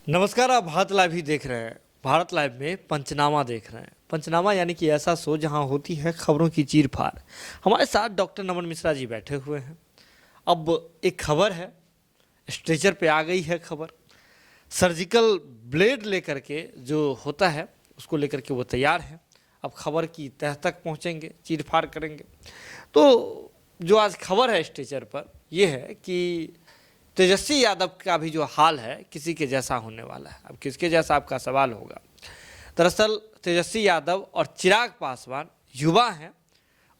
नमस्कार। आप भारत लाइव ही देख रहे हैं। भारत लाइव में पंचनामा देख रहे हैं। पंचनामा यानी कि ऐसा शो जहां होती है खबरों की चीर फाड़। हमारे साथ डॉक्टर नमन मिश्रा जी बैठे हुए हैं। अब एक खबर है, स्ट्रेचर पे आ गई है खबर। सर्जिकल ब्लेड लेकर के जो होता है उसको लेकर के वो तैयार है। अब खबर की तह तक पहुंचेंगे, चीर फाड़ करेंगे। तो जो आज खबर है स्ट्रेचर पर ये है कि तेजस्वी यादव का भी जो हाल है किसी के जैसा होने वाला है। अब किसके जैसा आपका सवाल होगा। दरअसल तेजस्वी यादव और चिराग पासवान युवा हैं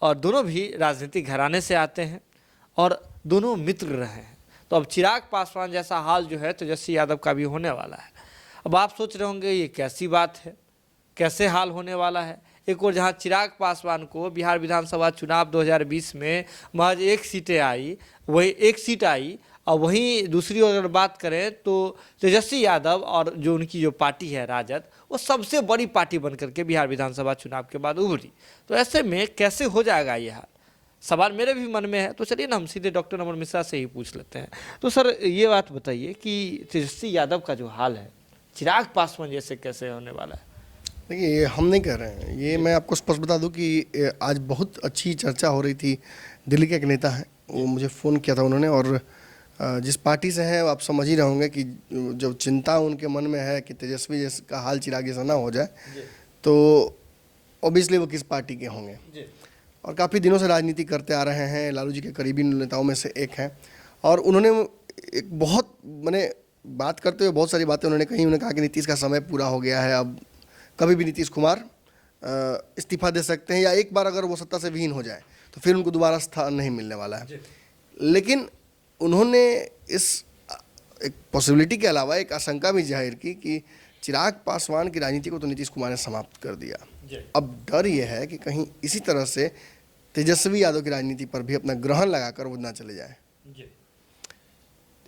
और दोनों भी राजनीतिक घराने से आते हैं और दोनों मित्र रहे हैं। तो अब चिराग पासवान जैसा हाल जो है तेजस्वी यादव का भी होने वाला है। अब आप सोच रहे होंगे ये कैसी बात है, कैसे हाल होने वाला है। एक और जहां चिराग पासवान को बिहार विधानसभा चुनाव 2020 में महज एक सीटें आई, वही एक सीट आई, और वहीं दूसरी अगर बात करें तो तेजस्वी यादव और जो उनकी जो पार्टी है राजद, वो सबसे बड़ी पार्टी बनकर के बिहार विधानसभा चुनाव के बाद उभरी। तो ऐसे में कैसे हो जाएगा ये हाल, सवाल मेरे भी मन में है। तो चलिए ना हम सीधे डॉक्टर नमन मिश्रा से ही पूछ लेते हैं। तो सर ये बात बताइए कि तेजस्वी यादव का जो हाल है चिराग पासवान जैसे कैसे होने वाला है। देखिए, ये हम नहीं कह रहे हैं, ये मैं आपको स्पष्ट बता दूं कि आज बहुत अच्छी चर्चा हो रही थी। दिल्ली के एक नेता हैं, वो मुझे फ़ोन किया था उन्होंने, और जिस पार्टी से हैं आप समझ ही रहे होंगे कि जब चिंता उनके मन में है कि तेजस्वी जैसा हाल चिराग जैसा ना हो जाए, तो ऑब्वियसली वो किस पार्टी के होंगे। और काफ़ी दिनों से राजनीति करते आ रहे हैं, लालू जी के करीबी नेताओं में से एक हैं। और उन्होंने एक बहुत मैंने बात करते हुए बहुत सारी बातें उन्होंने कही। उन्होंने कहा कि नीतीश का समय पूरा हो गया है, अब कभी भी नीतीश कुमार इस्तीफा दे सकते हैं, या एक बार अगर वो सत्ता से विहीन हो जाए तो फिर उनको दोबारा स्थान नहीं मिलने वाला है। लेकिन उन्होंने इस एक पॉसिबिलिटी के अलावा एक आशंका भी जाहिर की कि चिराग पासवान की राजनीति को तो नीतीश कुमार ने समाप्त कर दिया। अब डर ये है कि कहीं इसी तरह से तेजस्वी यादव की राजनीति पर भी अपना ग्रहण लगाकर वो ना चले जाए।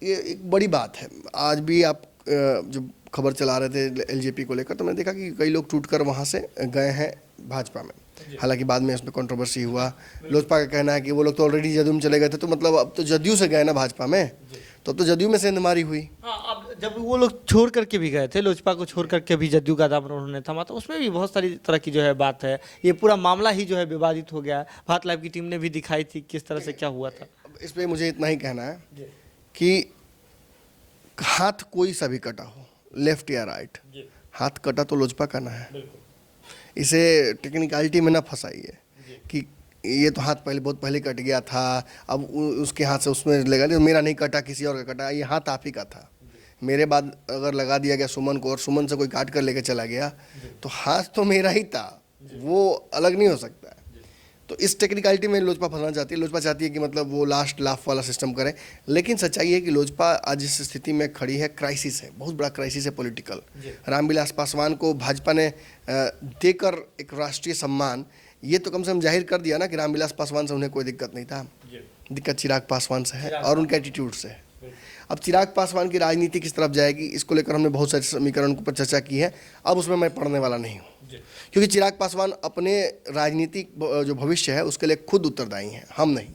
ये एक बड़ी बात है। आज भी आप जब खबर चला रहे थे एलजेपी को लेकर, तो मैंने देखा कि कई लोग टूटकर वहाँ से गए हैं भाजपा में। हालांकि बाद में इसमें कंट्रोवर्सी हुआ। लोजपा का कहना है कि वो लोग तो ऑलरेडी जदयू में चले गए थे, तो मतलब अब तो जदयू से गए ना भाजपा में, तो अब तो जदयू में सेंधमारी हुई। हाँ, अब जब वो लोग छोड़ करके भी गए थे, लोजपा को छोड़ करके भी जदयू का दामन उन्होंने थमा, तो उसमें भी बहुत सारी तरह की जो है बात है। ये पूरा मामला ही जो है विवादित हो गया। भारत लाइव की टीम ने भी दिखाई थी किस तरह से क्या हुआ था। इस पर मुझे इतना ही कहना है कि हाथ कोई सा भी कटा हो, लेफ्ट या राइट, हाथ कटा तो लोजपा का ना है। इसे टेक्निकलिटी में ना फंसाइए कि ये तो हाथ पहले बहुत पहले कट गया था, अब उसके हाथ से उसमें लगा दिया। मेरा नहीं कटा, किसी और का कटा, ये हाथ आप ही का था। मेरे बाद अगर लगा दिया गया सुमन को और सुमन से कोई काट कर लेके चला गया, तो हाथ तो मेरा ही था, वो अलग नहीं हो सकता है। तो इस टेक्निकलिटी में लोजपा फंसना चाहती है। लोजपा चाहती है कि मतलब वो लास्ट लाफ वाला सिस्टम करें। लेकिन सच्चाई है कि लोजपा आज इस स्थिति में खड़ी है, क्राइसिस है, बहुत बड़ा क्राइसिस है पॉलिटिकल। रामविलास पासवान को भाजपा ने देकर एक राष्ट्रीय सम्मान, ये तो कम से कम जाहिर कर दिया ना कि रामविलास पासवान से उन्हें कोई दिक्कत नहीं था। दिक्कत चिराग पासवान से है और उनके एटीट्यूड से है। अब चिराग पासवान की राजनीति किस तरफ जाएगी, इसको लेकर हमने बहुत सारे समीकरण पर चर्चा की है। अब उसमें मैं पढ़ने वाला नहीं हूँ, क्योंकि चिराग पासवान अपने राजनीतिक जो भविष्य है उसके लिए खुद उत्तरदायी हैं, हम नहीं।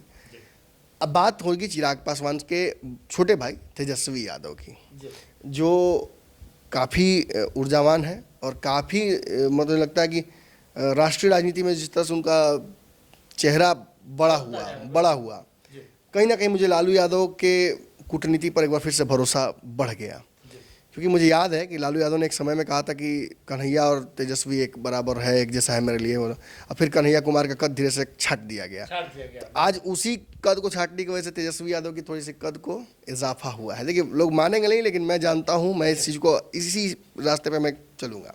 अब बात होगी चिराग पासवान के छोटे भाई तेजस्वी यादव की, जो काफ़ी ऊर्जावान है और काफ़ी मतलब लगता है कि राष्ट्रीय राजनीति में जिस तरह से उनका चेहरा बड़ा हुआ, कहीं ना कहीं मुझे लालू यादव के कूटनीति पर एक बार फिर से भरोसा बढ़ गया। क्योंकि मुझे याद है कि लालू यादव ने एक समय में कहा था कि कन्हैया और तेजस्वी एक बराबर है, एक जैसा है मेरे लिए। और फिर कन्हैया कुमार का कद धीरे से छाट दिया गया। तो आज उसी कद को छाटने की वजह से तेजस्वी यादव की थोड़ी सी कद को इजाफा हुआ है। देखिए, लोग मानेंगे नहीं, लेकिन मैं जानता हूँ, मैं इस चीज़ को इसी रास्ते पर मैं चलूँगा।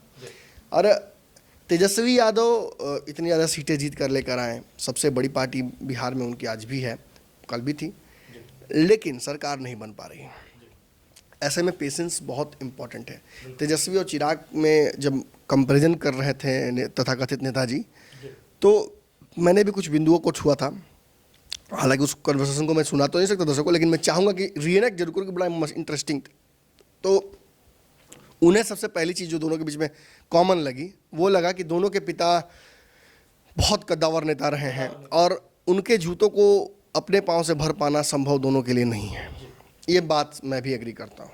और तेजस्वी यादव इतनी ज़्यादा सीटें जीत कर लेकर आए, सबसे बड़ी पार्टी बिहार में उनकी आज भी है, कल भी थी, लेकिन सरकार नहीं बन पा रही। ऐसे में पेशेंस बहुत इम्पॉर्टेंट है। तेजस्वी और चिराग में जब कंपैरिजन कर रहे थे तथाकथित नेताजी, तो मैंने भी कुछ बिंदुओं को छुआ था। हालांकि उस कन्वर्सेशन को मैं सुना तो नहीं सकता दर्शकों को, लेकिन मैं चाहूँगा कि रीएनेक्ट जरूर करूँ, कि बड़ा इंटरेस्टिंग। तो उन्हें सबसे पहली चीज़ जो दोनों के बीच में कॉमन लगी, वो लगा कि दोनों के पिता बहुत कद्दावर नेता रहे हैं और उनके जूतों को अपने पाँव से भर पाना संभव दोनों के लिए नहीं है। ये बात मैं भी एग्री करता हूँ।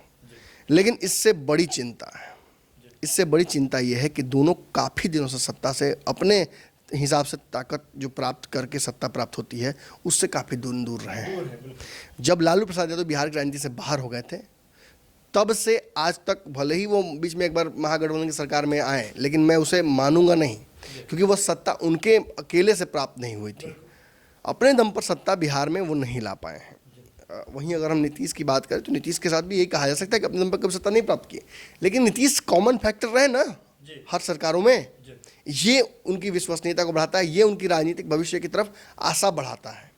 लेकिन इससे बड़ी चिंता है, इससे बड़ी चिंता ये है कि दोनों काफ़ी दिनों से सत्ता से अपने हिसाब से ताकत जो प्राप्त करके सत्ता प्राप्त होती है उससे काफ़ी दूर दूर रहे हैं। जब लालू प्रसाद यादव बिहार की राजनीति से बाहर हो गए थे तब से आज तक, भले ही वो बीच में एक बार महागठबंधन की सरकार में आए, लेकिन मैं उसे मानूंगा नहीं, क्योंकि वह सत्ता उनके अकेले से प्राप्त नहीं हुई थी। अपने दम पर सत्ता बिहार में वो नहीं ला पाए हैं। वहीं अगर हम नीतीश की बात करें तो नीतीश के साथ भी यही कहा जा सकता है कि अपने दम पर कभी सत्ता नहीं प्राप्त की, लेकिन नीतीश कॉमन फैक्टर रहे ना हर सरकारों में। ये उनकी विश्वसनीयता को बढ़ाता है, ये उनकी राजनीतिक भविष्य की तरफ आशा बढ़ाता है।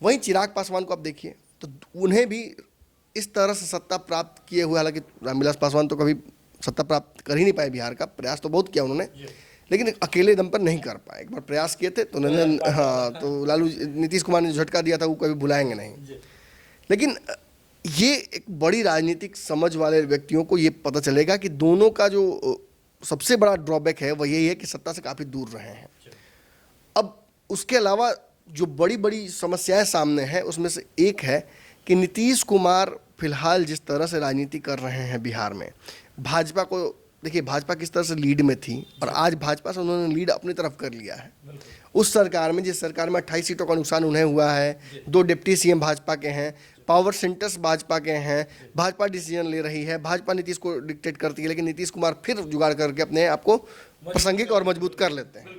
वहीं चिराग पासवान को आप देखिए तो उन्हें भी इस तरह से सत्ता प्राप्त किए हुए, हालांकि रामविलास पासवान तो कभी सत्ता प्राप्त कर ही नहीं पाए बिहार का, प्रयास तो बहुत किया उन्होंने, लेकिन अकेले दम पर नहीं कर पाए। एक बार प्रयास किए थे तो उन्होंने, हाँ, तो लालू नीतीश कुमार ने झटका दिया था, वो कभी भुलाएंगे नहीं। लेकिन ये एक बड़ी राजनीतिक समझ वाले व्यक्तियों को ये पता चलेगा कि दोनों का जो सबसे बड़ा ड्रॉबैक है वह यही है कि सत्ता से काफ़ी दूर रहे हैं। अब उसके अलावा जो बड़ी बड़ी समस्याएं सामने हैं उसमें से एक है कि नीतीश कुमार फिलहाल जिस तरह से राजनीति कर रहे हैं बिहार में, भाजपा को देखिए, भाजपा किस तरह से लीड में थी और आज भाजपा से उन्होंने लीड अपनी तरफ कर लिया है। उस सरकार में, जिस सरकार में 28 सीटों का नुकसान उन्हें हुआ है, 2 डिप्टी सीएम भाजपा के हैं, पावर सेंटर्स भाजपा के हैं, भाजपा डिसीजन ले रही है, भाजपा नीतीश को डिक्टेट करती है, लेकिन नीतीश कुमार फिर जुगाड़ करके अपने आप को प्रासंगिक और मजबूत कर लेते हैं।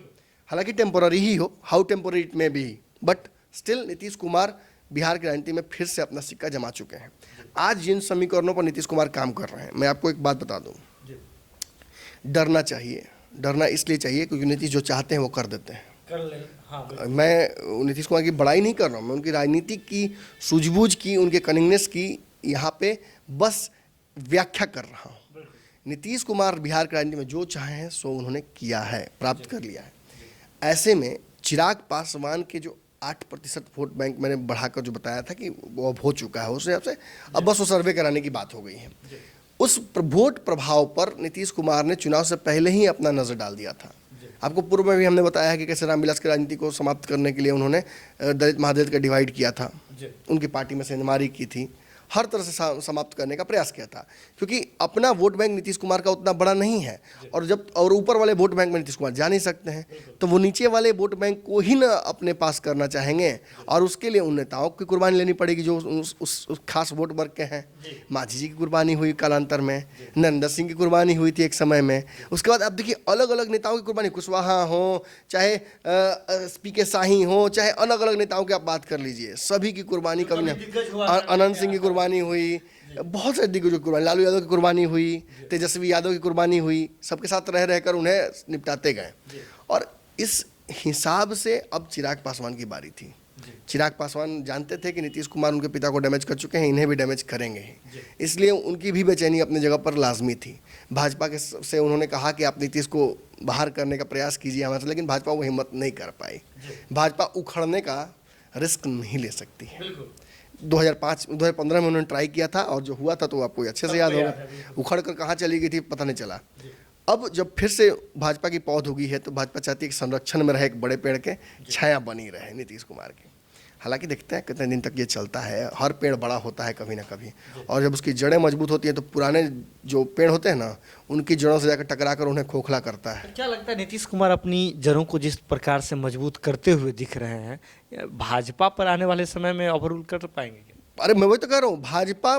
हालांकि टेम्पोररी ही हो, हाउ टेम्पोररी इट में भी, बट स्टिल नीतीश कुमार बिहार की राजनीति में फिर से अपना सिक्का जमा चुके हैं। आज जिन समीकरणों पर नीतीश कुमार काम कर रहे हैं, मैं आपको एक बात बता दूं, डरना चाहिए। डरना इसलिए चाहिए क्योंकि नीतीश जो चाहते हैं वो कर देते हैं। हाँ, मैं नीतीश कुमार की बड़ाई नहीं कर रहा हूँ, मैं उनकी राजनीति की सूझबूझ की, उनके कनिंगनेस की यहाँ पे बस व्याख्या कर रहा हूँ। नीतीश कुमार बिहार की राजनीति में जो चाहे हैं सो उन्होंने किया है, प्राप्त कर लिया है। ऐसे में चिराग पासवान के जो 8% वोट बैंक मैंने बढ़ाकर जो बताया था कि वो अब हो चुका है, उस हिसाब से अब बस वो सर्वे कराने की बात हो गई है। उस वोट प्रभाव पर नीतीश कुमार ने चुनाव से पहले ही अपना नज़र डाल दिया था। आपको पूर्व में भी हमने बताया है कि कैसे रामविलास की राजनीति को समाप्त करने के लिए उन्होंने दलित महादलित का डिवाइड किया था, उनकी पार्टी में सेंधमारी की थी, हर तरह से समाप्त करने का प्रयास किया था, क्योंकि अपना वोट बैंक नीतीश कुमार का उतना बड़ा नहीं है। और ऊपर वाले वोट बैंक में नीतीश कुमार जा नहीं सकते हैं, तो वो नीचे वाले वोट बैंक को ही ना अपने पास करना चाहेंगे, और उसके लिए उन नेताओं की कुर्बानी लेनी पड़ेगी जो उस खास वोट वर्ग के हैं। मांझी जी की कुर्बानी हुई कालांतर में, नरेंद्र सिंह की कुर्बानी हुई थी एक समय में। उसके बाद अब देखिए अलग अलग नेताओं की कुर्बानी, कुशवाहा हो चाहे पी.के. शाही हो, चाहे अलग अलग नेताओं की आप बात कर लीजिए, सभी की कुर्बानी कभी नहीं। अनंत सिंह की कुर्बानी हुई, बहुत से दिग्गजों की कुर्बानी, लालू यादव की कुर्बानी हुई, तेजस्वी यादव की कुर्बानी हुई, सबके साथ रह रहकर उन्हें निपटाते गए। और इस हिसाब से अब चिराग पासवान की बारी थी। चिराग पासवान जानते थे कि नीतीश कुमार उनके पिता को डैमेज कर चुके हैं, इन्हें भी डैमेज करेंगे ही, इसलिए उनकी भी बेचैनी अपनी जगह पर लाजमी थी। भाजपा के से उन्होंने कहा कि आप नीतीश को बाहर करने का प्रयास कीजिए हमारे से, लेकिन भाजपा वो हिम्मत नहीं कर पाई। भाजपा उखड़ने का रिस्क नहीं ले सकती है। 2015 में उन्होंने ट्राई किया था और जो हुआ था तो आपको अच्छे से याद होगा, उखड़ कर कहाँ चली गई थी पता नहीं चला। अब जब फिर से भाजपा की पौध उगी है तो भाजपा चाहती है कि संरक्षण में रहे, एक बड़े पेड़ के छाया बनी रहे नीतीश कुमार की। हालांकि देखते हैं कितने दिन तक ये चलता है, हर पेड़ बड़ा होता है कभी ना कभी, और जब उसकी जड़ें मजबूत होती हैं तो पुराने जो पेड़ होते हैं ना उनकी जड़ों से जाकर टकरा कर उन्हें खोखला करता है। क्या लगता है नीतीश कुमार अपनी जड़ों को जिस प्रकार से मजबूत करते हुए दिख रहे हैं, भाजपा पर आने वाले समय में ओवररूल कर पाएंगे क्या? अरे मैं वही तो कह रहा हूँ, भाजपा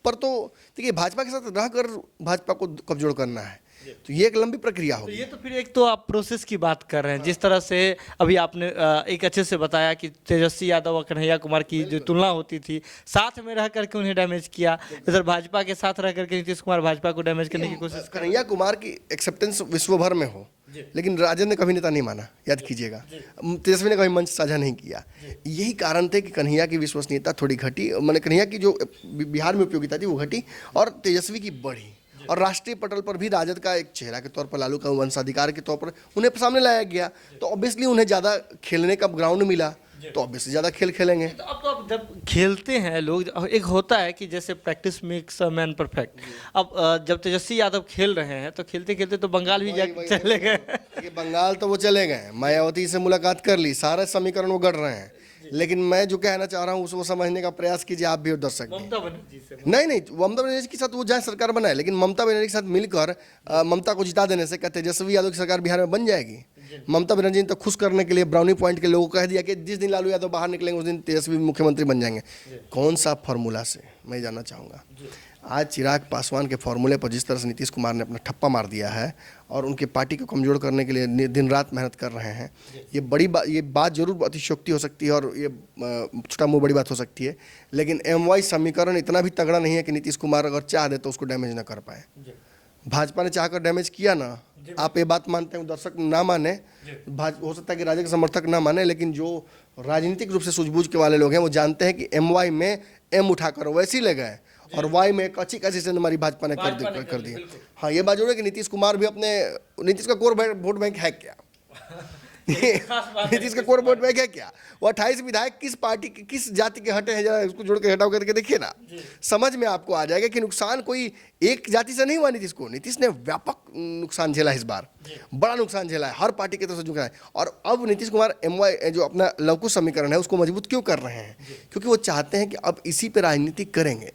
पर तो देखिए भाजपा के साथ रहकर भाजपा को कमजोर करना है, तो ये एक लंबी प्रक्रिया होगी। ये तो फिर एक तो आप प्रोसेस की बात कर रहे हैं, जिस तरह से अभी आपने एक अच्छे से बताया कि तेजस्वी यादव और कन्हैया कुमार की जो तुलना होती थी, साथ में रह करके उन्हें डैमेज किया, इधर भाजपा के साथ रह करके नीतीश कुमार भाजपा को डैमेज करने की कोशिश। कन्हैया कुमार की एक्सेप्टेंस विश्व भर में हो, लेकिन राजद ने कभी नेता नहीं माना, याद कीजिएगा। तेजस्वी ने कभी मंच साझा नहीं किया। यही कारण थे कि कन्हैया की विश्वसनीयता थोड़ी घटी, मैंने कन्हैया की जो बिहार में उपयोगिता थी वो घटी और तेजस्वी की बढ़ी। और राष्ट्रीय पटल पर भी राजद का एक चेहरा के तौर पर, लालू का वंशाधिकार के तौर पर उन्हें सामने लाया गया, तो ऑब्वियसली उन्हें ज़्यादा खेलने का ग्राउंड मिला, तो ऑब्वियसली ज़्यादा खेल खेलेंगे। तो अब जब खेलते हैं लोग, एक होता है कि जैसे practice makes a man perfect. अब जब तेजस्वी यादव खेल रहे हैं तो खेलते खेलते तो बंगाल भी चले गए। बंगाल तो वो चले गए, मायावती से मुलाकात कर ली, सारे समीकरण वो गढ़ रहे हैं, लेकिन मैं जो कहना चाह रहा हूँ उसको समझने का प्रयास कीजिए आप भी और दर्शक भी। ममता बनर्जी से नहीं नहीं, ममता बनर्जी के साथ वो जहाँ सरकार बनाए, लेकिन ममता बनर्जी के साथ मिलकर ममता को जिता देने से क्या तेजस्वी यादव की सरकार बिहार में बन जाएगी? ममता बनर्जी ने तो खुश करने के लिए ब्राउनी पॉइंट के लोगों को कह दिया कि जिस दिन लालू यादव बाहर निकलेंगे उस दिन तेजस्वी मुख्यमंत्री बन जाएंगे। कौन सा फॉर्मूला से, मैं जानना चाहूँगा। आज चिराग पासवान के फॉर्मूले पर जिस तरह से नीतीश कुमार ने अपना ठप्पा मार दिया है और उनकी पार्टी को कमजोर करने के लिए दिन रात मेहनत कर रहे हैं, ये बात जरूर अतिशयोक्ति हो सकती है और ये छोटा मुँह बड़ी बात हो सकती है, लेकिन MY समीकरण इतना भी तगड़ा नहीं है कि नीतीश कुमार अगर चाह दे तो उसको डैमेज ना कर पाए। भाजपा ने चाहकर डैमेज किया ना, आप ये बात मानते हैं, दर्शक ना माने, हो सकता है कि राजद के समर्थक ना माने, लेकिन जो राजनीतिक रूप से सूझबूझ के वाले लोग हैं वो जानते हैं कि MY में M उठाकर वैसे ही ले गए और Y में कच्ची कच्ची से हमारी भाजपा ने कर दिया। हाँ, ये बात जरूर है कि नीतीश कुमार भी नीतीश का कोर वोट बैंक है क्या? नीतीश का कोर वोट बैंक है क्या? वो 28 विधायक किस पार्टी के किस जाति के हटे हैं, जरा उसको जोड़ के हटाओ करके देखिए ना, समझ में आपको आ जाएगा कि नुकसान कोई एक जाति से नहीं हुआ नीतीश को। नीतीश ने व्यापक नुकसान झेला, इस बार बड़ा नुकसान झेला है, हर पार्टी की तरफ से झुका है। और अब नीतीश कुमार MY जो अपना लवकुश समीकरण है उसको मजबूत क्यों कर रहे हैं? क्योंकि वो चाहते हैं कि अब इसी पे राजनीति करेंगे।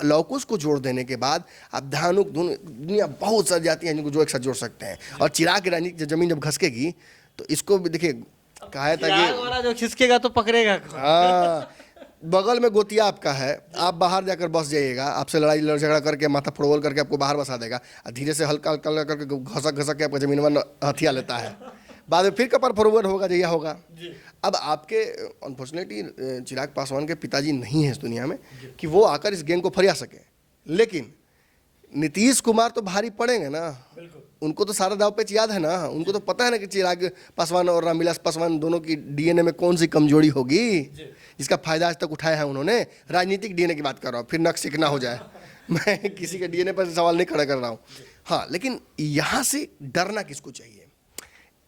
लौकुश को जोड़ देने के बाद अब धानुक दुनिया बहुत सारी जाती हैं जिनको जो एक साथ जोड़ सकते हैं, और चिराग की राजनीति जमीन जब घसकेगी तो इसको भी देखिए, कहा था कि जो खिसकेगा तो पकड़ेगा। हाँ, बगल में गोतिया आपका है, आप बाहर जाकर बस जाइएगा, आपसे लड़ाई झगड़ा करके माथा फुटबॉल करके आपको बाहर बसा देगा, धीरे से हल्का हल्का करके घसक के आपका जमीन में हथिया लेता है, बाद में फिर कपर फॉरवर्ड होगा जैया होगा। अब आपके अनफॉर्चुनेटली चिराग पासवान के पिताजी नहीं है इस दुनिया में कि वो आकर इस गैंग को फरिया सके, लेकिन नीतीश कुमार तो भारी पड़ेंगे ना, उनको तो सारा दाव पेच याद है ना, उनको तो पता है ना कि चिराग पासवान और रामविलास पासवान दोनों की DNA में कौन सी कमजोरी होगी जिसका फायदा आज तक उठाया है उन्होंने। राजनीतिक DNA की बात कर रहा हूँ, फिर नक्श ना हो जाए, मैं किसी के DNA पर सवाल नहीं खड़ा कर रहा हूँ। हाँ, लेकिन यहाँ से डरना किसको चाहिए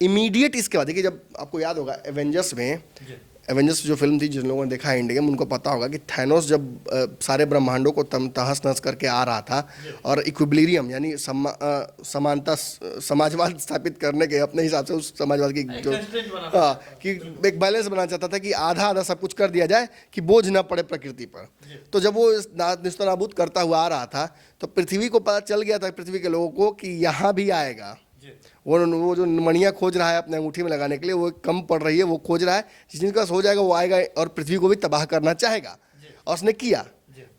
इमीडिएट? इसके बाद देखिए, जब आपको याद होगा एवेंजर्स जो फिल्म थी, जिन लोगों ने देखा है इंडिया में, उनको पता होगा कि थैनोस जब सारे ब्रह्मांडों को तहस नहस करके आ रहा था और इक्विलिब्रियम यानी समानता समाजवाद स्थापित करने के अपने हिसाब से उस समाजवाद की जो कि एक बैलेंस बनाना चाहता था कि आधा आधा सब कुछ कर दिया जाए कि बोझ ना पड़े प्रकृति पर। तो जब वो निस्तनाबूद करता हुआ आ रहा था तो पृथ्वी को पता चल गया था, पृथ्वी के लोगों को, कि यहाँ भी आएगा। वो जो मणियाँ खोज रहा है अपने अंगूठी में लगाने के लिए, वो कम पड़ रही है, वो खोज रहा है, जिसका हो जाएगा वो आएगा और पृथ्वी को भी तबाह करना चाहेगा, और उसने किया।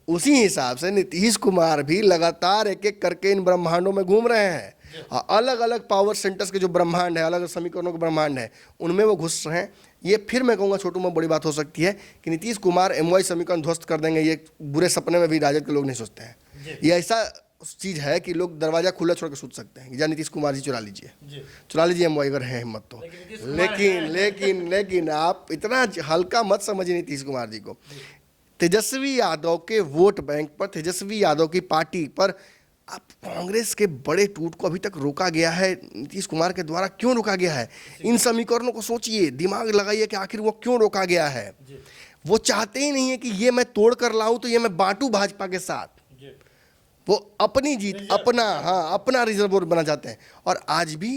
उसी हिसाब से नीतीश कुमार भी लगातार एक एक करके इन ब्रह्मांडों में घूम रहे हैं, और अलग अलग पावर सेंटर्स के जो ब्रह्मांड है, अलग अलग समीकरणों के ब्रह्मांड है, उनमें वो घुस रहे हैं। ये फिर मैं कहूँगा छोटू में बड़ी बात हो सकती है कि नीतीश कुमार MY समीकरण ध्वस्त कर देंगे, ये बुरे सपने में भी राजद के लोग नहीं सोचते हैं। ये ऐसा चीज़ है कि लोग दरवाजा खुला छोड़ के सोच सकते हैं कि या नीतीश कुमार जी चुरा लीजिए MY अगर है हिम्मत तो। लेकिन आप इतना हल्का मत समझिए नीतीश कुमार जी को। तेजस्वी यादव के वोट बैंक पर, तेजस्वी यादव की पार्टी पर आप कांग्रेस के बड़े टूट को अभी तक रोका गया है नीतीश कुमार के द्वारा। क्यों रोका गया है? इन समीकरणों को सोचिए, दिमाग लगाइए कि आखिर वो क्यों रोका गया है। वो चाहते ही नहीं है कि ये मैं तोड़ कर लाऊं तो ये मैं बांटूं भाजपा के साथ। वो अपनी जीत, अपना रिजर्व वोट बना चाहते हैं। और आज भी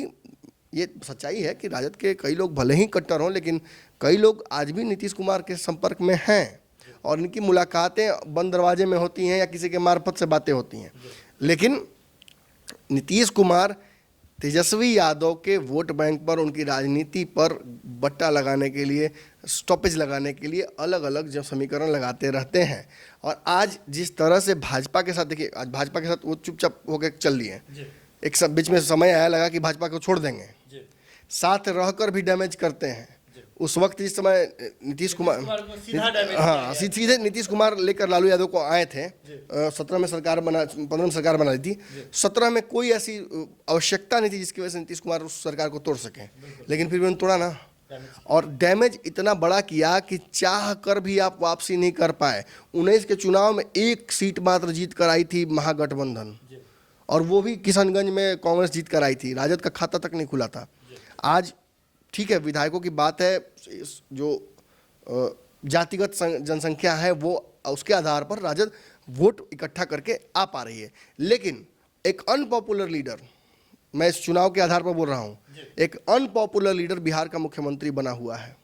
ये सच्चाई है कि राजद के कई लोग भले ही कट्टर हों, लेकिन कई लोग आज भी नीतीश कुमार के संपर्क में हैं और इनकी मुलाकातें बंद दरवाजे में होती हैं या किसी के मार्फत से बातें होती हैं। लेकिन नीतीश कुमार तेजस्वी यादव के वोट बैंक पर, उनकी राजनीति पर बट्टा लगाने के लिए, स्टॉपेज लगाने के लिए अलग अलग जो समीकरण लगाते रहते हैं। और आज जिस तरह से भाजपा के साथ, देखिए आज भाजपा के साथ वो चुपचाप होकर चल लिए, एक सब बीच में समय आया लगा कि भाजपा को छोड़ देंगे, साथ रहकर भी डैमेज करते हैं। उस वक्त जिस समय नीतीश कुमार सीधे नीतीश कुमार लेकर लालू यादव को आए थे, 17 में सरकार बना, 15 में सरकार बना ली थी। 17 में कोई ऐसी आवश्यकता नहीं थी जिसकी वजह से नीतीश कुमार उस सरकार को तोड़ सके, लेकिन फिर भी उन्होंने तोड़ा ना, और डैमेज इतना बड़ा किया कि चाह कर भी आप वापसी नहीं कर पाए। 19 के चुनाव में 1 सीट मात्र जीत कर आई थी महागठबंधन, और वो भी किशनगंज में कांग्रेस जीत कर आई थी, राजद का खाता तक नहीं खुला था। आज ठीक है, विधायकों की बात है, जो जातिगत जनसंख्या है वो उसके आधार पर राजद वोट इकट्ठा करके आ पा रही है। लेकिन एक अनपॉपुलर लीडर, मैं इस चुनाव के आधार पर बोल रहा हूं, एक अनपॉपुलर लीडर बिहार का मुख्यमंत्री बना हुआ है।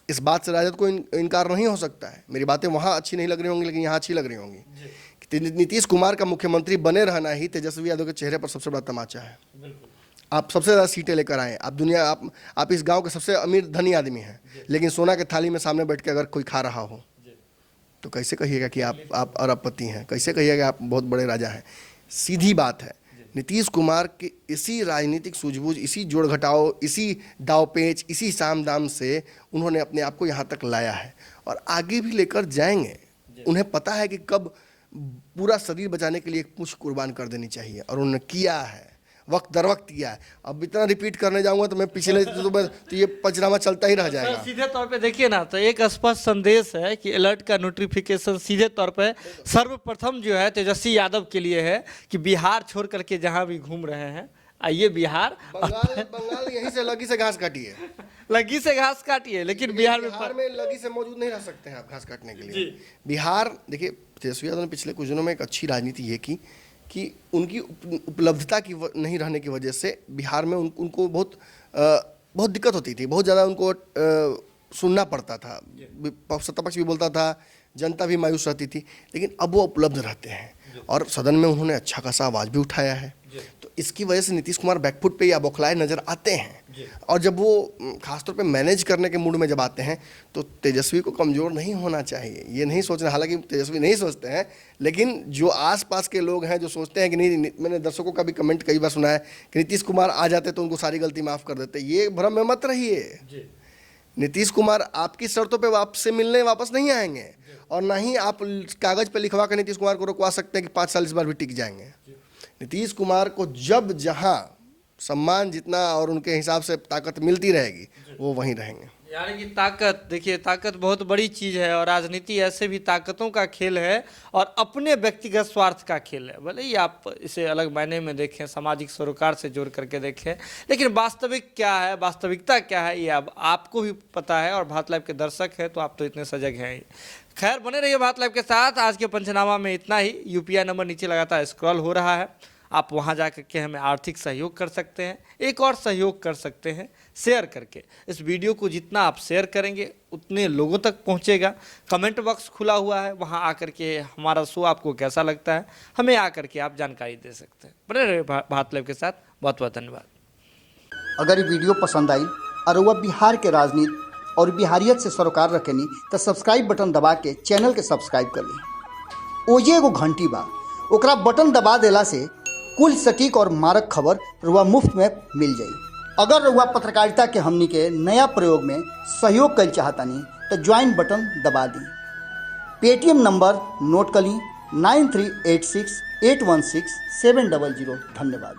इस बात से राजद को इनकार नहीं हो सकता है। मेरी बातें वहाँ अच्छी नहीं लग रही होंगी, लेकिन यहाँ अच्छी लग रही होंगी। नीतीश कुमार का मुख्यमंत्री बने रहना ही तेजस्वी यादव के चेहरे पर सबसे बड़ा तमाचा है। आप सबसे ज़्यादा सीटें लेकर आए, आप इस गांव के सबसे अमीर धनी आदमी हैं, लेकिन सोना के थाली में सामने बैठ के अगर कोई खा रहा हो तो कैसे कहिएगा कि आप अरबपति हैं, कैसे कहिएगा आप बहुत बड़े राजा हैं। सीधी बात है, नीतीश कुमार के इसी राजनीतिक सूझबूझ, इसी जोड़ घटाव, इसी दावपेच, इसी साम दाम से उन्होंने अपने आप को यहाँ तक लाया है और आगे भी लेकर जाएंगे। उन्हें पता है कि कब पूरा शरीर बचाने के लिए एक पूंछ कुर्बान कर देनी चाहिए और उन्होंने किया है, वक्त दर वक्त किया है। अब इतना रिपीट करने जाऊंगा तो मैं पिछले तो ये पंचनामा चलता ही रह जाएगा। सीधे तौर पे देखिए ना, तो एक स्पष्ट संदेश है कि अलर्ट का नोटिफिकेशन सीधे तौर पे सर्वप्रथम जो है तेजस्वी यादव के लिए है कि बिहार छोड़ करके जहां भी घूम रहे हैं, आइए बिहार। बंगाल यहीं से लगी से घास काटिए, लगी से घास काटिए, लेकिन बिहार में लगी से मौजूद नहीं रह सकते हैं आप घास काटने के लिए। बिहार देखिए, तेजस्वी यादव ने पिछले कुछ दिनों में एक अच्छी राजनीति ये की कि उनकी उपलब्धता की नहीं रहने की वजह से बिहार में उनको बहुत दिक्कत होती थी, बहुत ज़्यादा उनको सुनना पड़ता था, सत्ता पक्ष भी बोलता था, जनता भी मायूस रहती थी, लेकिन अब वो उपलब्ध रहते हैं और सदन में उन्होंने अच्छा खासा आवाज़ भी उठाया है। तो इसकी वजह से नीतीश कुमार बैकफुट पे या बौखलाए नज़र आते हैं और जब वो खासतौर पे मैनेज करने के मूड में जब आते हैं तो तेजस्वी को कमज़ोर नहीं होना चाहिए, ये नहीं सोचना। हालांकि तेजस्वी नहीं सोचते हैं, लेकिन जो आसपास के लोग हैं जो सोचते हैं कि नहीं, मैंने दर्शकों का भी कमेंट कई बार सुना है कि नीतीश कुमार आ जाते तो उनको सारी गलती माफ़ कर देते। ये भ्रम में मत रहिए। नीतीश कुमार आपकी शर्तों पे आपसे मिलने वापस नहीं आएंगे और ना ही आप कागज़ पे लिखवा कर नीतीश कुमार को रुकवा सकते हैं कि 5 साल इस बार भी टिक जाएंगे। नीतीश कुमार को जब जहां सम्मान जितना और उनके हिसाब से ताकत मिलती रहेगी वो वहीं रहेंगे। यानी कि ताकत, देखिए ताकत बहुत बड़ी चीज़ है और राजनीति ऐसे भी ताकतों का खेल है और अपने व्यक्तिगत स्वार्थ का खेल है। भले ही आप इसे अलग मायने में देखें, सामाजिक सरोकार से जोड़ करके देखें, लेकिन वास्तविक क्या है, वास्तविकता क्या है, ये अब आपको भी पता है और भारत लाइव के दर्शक हैं तो आप तो इतने सजग हैं ही। खैर, बने रहिए भारत लाइव के साथ। आज के पंचनामा में इतना ही। यूपीआई नंबर नीचे लगातार स्क्रॉल हो रहा है, आप वहां जाकर के हमें आर्थिक सहयोग कर सकते हैं। एक और सहयोग कर सकते हैं शेयर करके। इस वीडियो को जितना आप शेयर करेंगे उतने लोगों तक पहुंचेगा। कमेंट बॉक्स खुला हुआ है, वहां आकर के हमारा शो आपको कैसा लगता है हमें आकर के आप जानकारी दे सकते हैं। बने रहिए भारत लाइव के साथ। बहुत बहुत धन्यवाद। अगर ये वीडियो पसंद आई और वह बिहार के राजनीति और बिहारियत से सरोकार रखेनी तो सब्सक्राइब बटन दबा के चैनल के सब्सक्राइब कर ली। ओजे एगो घंटी बा, ओकरा बटन दबा देला से कुल सटीक और मारक खबर रुआ मुफ्त में मिल जाई। अगर रुआ पत्रकारिता के हमनी के नया प्रयोग में सहयोग कर चाहतानी तो ज्वाइन बटन दबा दी। पेटीएम नंबर नोट कर ली 9386816700। धन्यवाद।